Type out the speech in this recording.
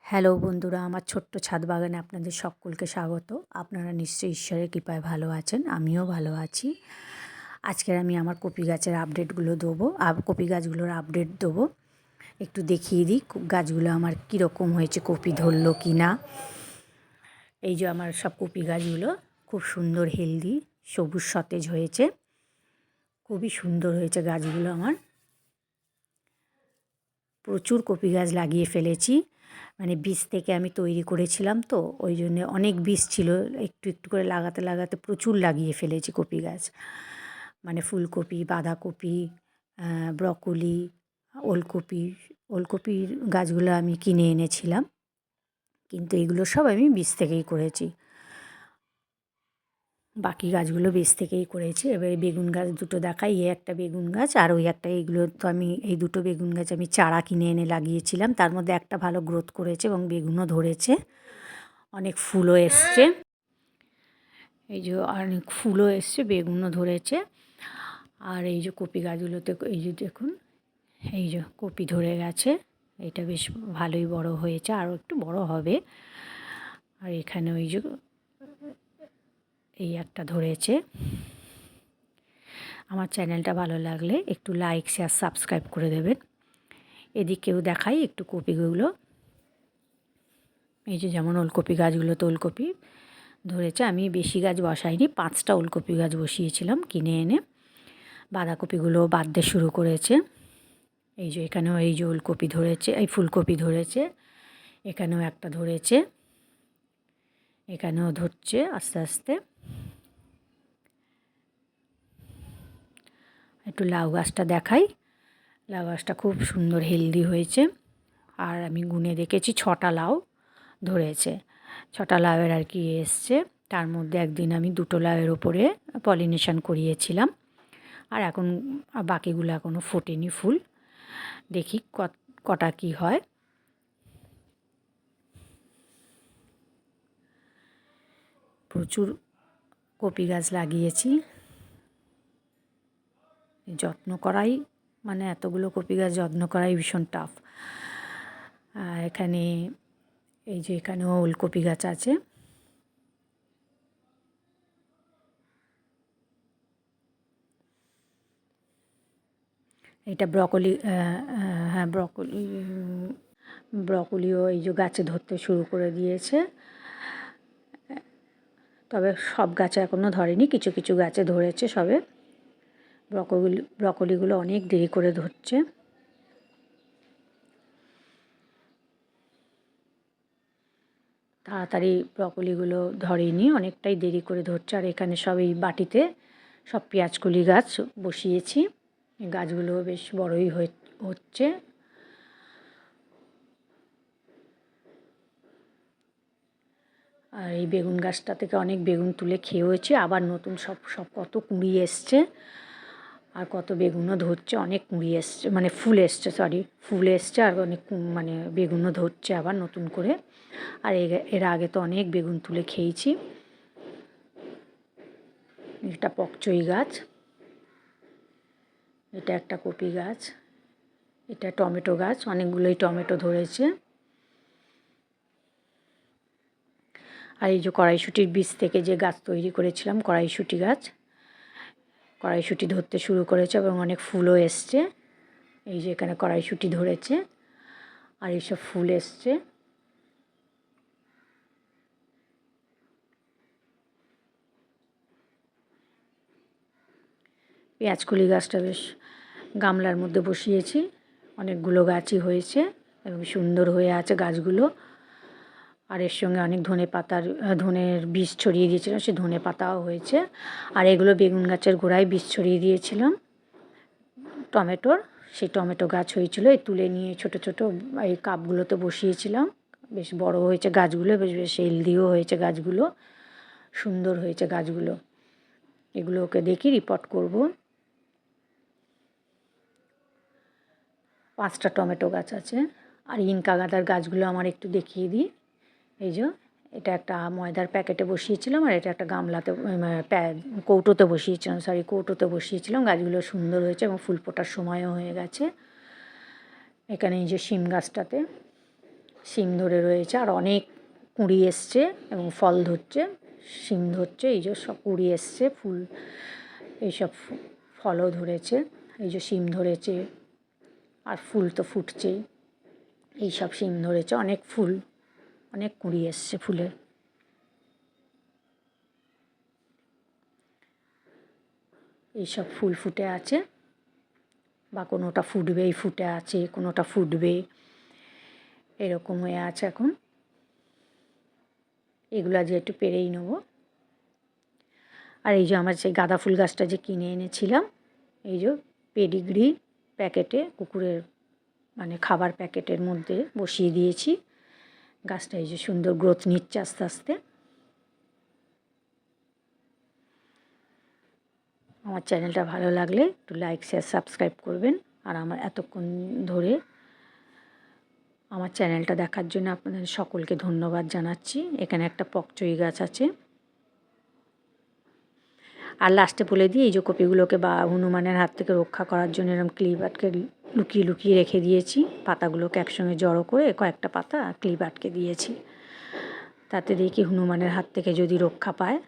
Hello বন্ধুরা, আমার ছোট্ট ছাদ বাগানে আপনাদের সকলকে স্বাগত। আপনারা নিশ্চয়ই ঈশ্বরের কৃপায় ভালো আছেন, আমিও ভালো আছি। আজকের আমি আমার কপি গাছের আপডেটগুলো দেবো, কপি গাছগুলোর আপডেট দেবো। একটু দেখিয়ে দিই গাছগুলো আমার কীরকম হয়েছে, কপি ধরলো কি না। এই যে আমার সব কপি গাছগুলো খুব সুন্দর হেলদি সবুজ সতেজ হয়েছে, খুবই সুন্দর হয়েছে গাছগুলো আমার। প্রচুর কপি গাছ লাগিয়ে ফেলেছি, মানে বীজ থেকে আমি তৈরি করেছিলাম, তো ওই জন্যে অনেক বীজ ছিল, একটু একটু করে লাগাতে লাগাতে প্রচুর লাগিয়ে ফেলেছি কপি গাছ। মানে ফুলকপি, বাঁধাকপি, ব্রকলি, ওলকপি। ওলকপির গাছগুলো আমি কিনে এনেছিলাম, কিন্তু এগুলো সব আমি বীজ থেকেই করেছি। বাকি গাছগুলো বীজ থেকেই করেছি। এবারে বেগুন গাছ দুটো দেখাই, একটা বেগুন গাছ আর ওই একটা। এইগুলো তো আমি এই দুটো বেগুন গাছ আমি চারা কিনে এনে লাগিয়েছিলাম, তার মধ্যে একটা ভালো গ্রোথ করেছে এবং বেগুনও ধরেছে, অনেক ফুলও এসছে। এই যে অনেক ফুলও এসছে, বেগুনও ধরেছে। আর এই যে কপি গাছগুলোতে এই যে দেখুন, এই যে কপি ধরে গেছে, এটা বেশ ভালোই বড় হয়েছে, আরও একটু বড় হবে। আর এখানে ওই যে এই একটা ধরেছে। আমার চ্যানেলটা ভালো লাগলে একটু লাইক, শেয়ার, সাবস্ক্রাইব করে দেবেন। এদিকেও দেখাই একটু কপিগুলো। এই যে যেমন ওলকপি গাছগুলোতে ওলকপি ধরেছে। আমি বেশি গাছ বসাইনি, 5টা ওলকপি গাছ বসিয়েছিলাম কিনে এনে। বাঁধাকপিগুলো বাড়তে শুরু করেছে। এই যে এখানেও এই যে ওলকপি ধরেছে, এই ফুলকপি ধরেছে, এখানেও একটা ধরেছে, এখানেও ধরছে আস্তে আস্তে। একটু লাউ গাছটা দেখাই। লাউ গাছটা খুব সুন্দর হেলদি হয়েছে, আর আমি গুনে দেখেছি 6টা লাউ ধরেছে। 6টা লাউয়ের আর কি এসছে। তার মধ্যে একদিন আমি 2টো লাউয়ের ওপরে পলিনেশন করিয়েছিলাম, আর এখন বাকিগুলো এখনও ফোটেনি ফুল। দেখি কটা কি হয়। প্রচুর কপি গাছ লাগিয়েছি, যত্ন করাই, মানে এতগুলো কপি গাছ যত্ন করাই ভীষণ টাফ। এখানে এই যে এখানেও ওলকপি গাছ আছে। এটা ব্রকলি, হ্যাঁ ব্রকলিও এই যে গাছে ধরতে শুরু করে দিয়েছে। তবে সব গাছে এখনও ধরেনি, কিছু কিছু গাছে ধরেছে সবে। ব্রকলিগুলো অনেক দেরি করে ধরছে। তাড়াতাড়ি ব্রকলিগুলো ধরেনি, অনেকটাই দেরি করে ধরছে। আর এখানে সব এই বাটিতে সব পেঁয়াজকলি গাছ বসিয়েছি, গাছগুলো বেশ বড়ই হচ্ছে। আর এই বেগুন গাছটা থেকে অনেক বেগুন তুলে খেয়েওছি, আবার নতুন সব সব কত কুঁড়ি এসছে, আর কত বেগুনও ধরছে, অনেক কুঁড়ি এসছে, মানে ফুল এসছে, সরি ফুল এসছে, আর অনেক মানে বেগুনও ধরছে আবার নতুন করে। আর এর আগে তো অনেক বেগুন তুলে খেয়েছি। এটা পকচই গাছ, এটা একটা কপি গাছ, এটা টমেটো গাছ, অনেকগুলোই টমেটো ধরেছে। আর এই যে কড়াইশুঁটির বীজ থেকে যে গাছ তৈরি করেছিলাম, কড়াইশুঁটি গাছ, কড়াইশুঁটি ধরতে শুরু করেছে এবং অনেক ফুলও এসছে। এই যে এখানে কড়াইশুঁটি ধরেছে, আর এইসব ফুল এসছে। পেঁয়াজকলি গাছটা বেশ গামলার মধ্যে বসিয়েছি, অনেকগুলো গাছই হয়েছে এবং সুন্দর হয়ে আছে গাছগুলো। আর এর সঙ্গে অনেক ধনের বীজ ছড়িয়ে দিয়েছিলাম, সে ধনে পাতাও হয়েছে। আর এগুলো বেগুন গাছের গোড়ায় বীজ ছড়িয়ে দিয়েছিলাম টমেটোর, সেই টমেটো গাছ হয়েছিল। এই তুলে নিয়ে ছোট ছোট এই কাপগুলোতে বসিয়েছিলাম, বেশ বড় হয়েছে গাছগুলো, বেশ বেশ হেলদিও হয়েছে গাছগুলো, সুন্দর হয়েছে গাছগুলো। এগুলোকে দেখি রিপোর্ট করব। 5টা টমেটো গাছ আছে। আর ইনকা গাঁদার গাছগুলো আমার একটু দেখিয়ে দিই। এই যে এটা একটা ময়দার প্যাকেটে বসিয়েছিলাম, আর এটা একটা গামলাতে কৌটোতে বসিয়েছিলাম, কৌটোতে বসিয়েছিলাম। গাছগুলো সুন্দর হয়েছে এবং ফুল ফোটার সময়ও হয়ে গেছে। এখানে এই যে শিম গাছটাতে শিম ধরে রয়েছে, আর অনেক কুঁড়ি এসছে এবং ফল ধরছে, শিম ধরছে, এই যে সব কুঁড়ি এসছে, ফুল এইসব ফলও ধরেছে, এই যে শিম ধরেছে, আর ফুল তো ফুটছেই, এইসব শিম ধরেছে, অনেক ফুল, অনেক কুঁড়ি এসছে ফুলের। এইসব ফুল ফুটে আছে, বা কোনোটা ফুটবেই, ফুটে আছে, কোনোটা ফুটবে, এরকম হয়ে আছে এখন। এগুলো আজ একটু পেরেই নেব। আর এই যে আমার সেই গাঁদা ফুল গাছটা যে কিনে এনেছিলাম, এই যে পেডিগ্রি প্যাকেটে, কুকুরের মানে খাবার প্যাকেটের মধ্যে বসিয়ে দিয়েছি। গাছটা এই যে সুন্দর গ্রোথ নিচ্ছে আস্তে আস্তে। আমার চ্যানেলটা ভালো লাগলে একটু লাইক, শেয়ার, সাবস্ক্রাইব করবেন। আর আমার এতক্ষণ ধরে আমার চ্যানেলটা দেখার জন্য আপনাদের সকলকে ধন্যবাদ জানাচ্ছি। এখানে একটা পকচই গাছ আছে। আর লাস্টে বলে দিই, এই যে কপিগুলোকে বা হনুমানের হাত থেকে রক্ষা করার জন্য এরকম ক্লিপ আটকে লুকিয়ে লুকিয়ে রেখে দিয়েছি। পাতাগুলোকে একসঙ্গে জড়ো করে কয়েকটা পাতা ক্লিপ আটকে দিয়েছি, তাতে দেখি হনুমানের হাত থেকে যদি রক্ষা পায়